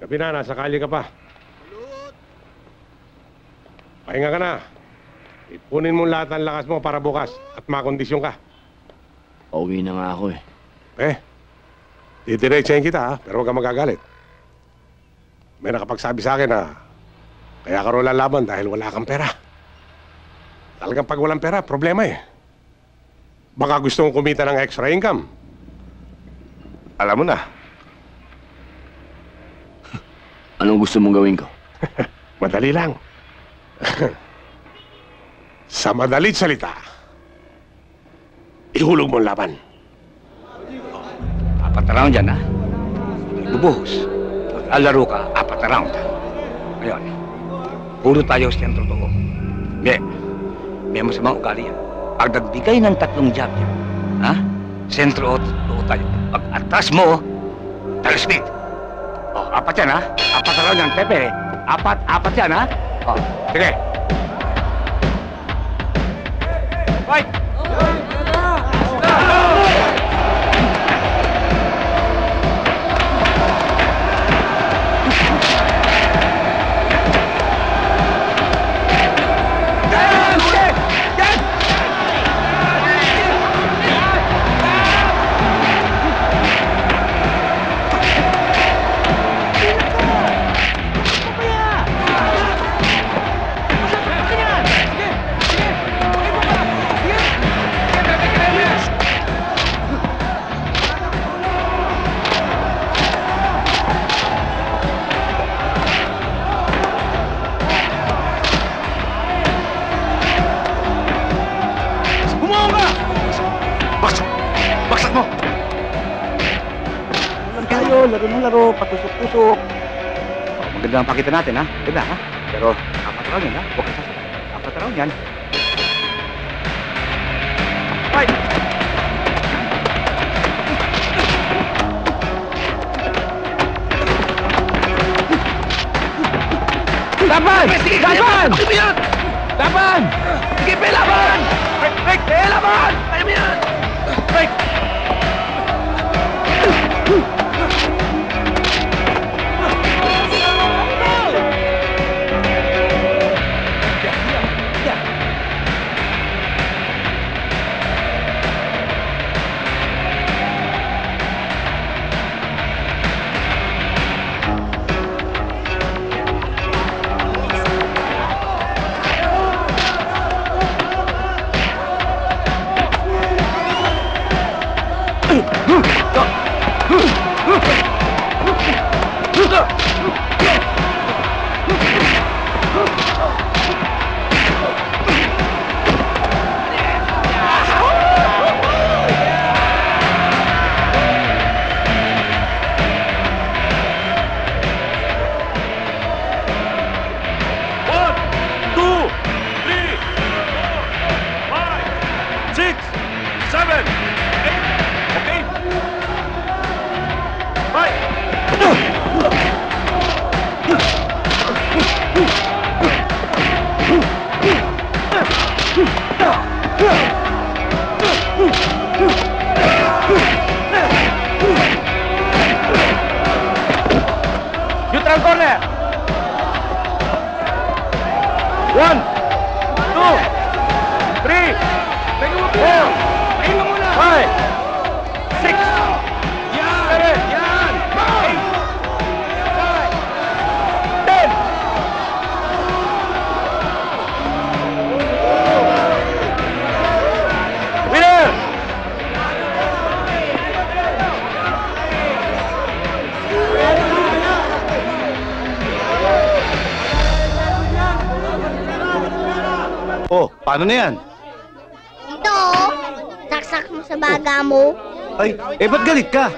Gabi na, nasa kalye ka pa. Pahinga ka na. Ipunin mo lahat ng lakas mo para bukas at makondisyon ka. Pauwi na nga ako Didiretsahin kita ha, pero huwag ka magagalit. May nakapagsabi sa akin na kaya ka rin lalaban dahil wala kang pera. Talagang pag walang pera, problema Baka gusto mong kumita ng extra income. Alam mo na. Anong gusto mong gawin ko? Madali lang. Sa madalit salita, ihulog mo ang laban. 4 round yan, ha? Lubuhos. Maglalaro ka, 4 round. Ngayon, puro tayo siyang totoo. May masamang ugali yan. Pag nagbigay ng 3 jab yan, ha? Sentro o totoo tayo. Pag atas mo, talaspeed. 4 yan, ha? 4 round yan, Pepe. 4 yan, ha? Sige. Fight! Laro ng laro, patusok-tusok. Maganda ang pakita natin, ha? Ganda, ha? Pero, 4 round yan, ha? Huwag ka sasakit. 4 round yan. Fight! Laban! Laban! Laban! Sige, pe, laban! Break! Pe, laban! Kaya mo yan! Break! Neutral corner. 1, 2, 3, 4, 5, 6, 7, 8, 10. Winner! Oh, paano na yan? Ito, saksak mo sa baga mo. Ay, ba't galit ka?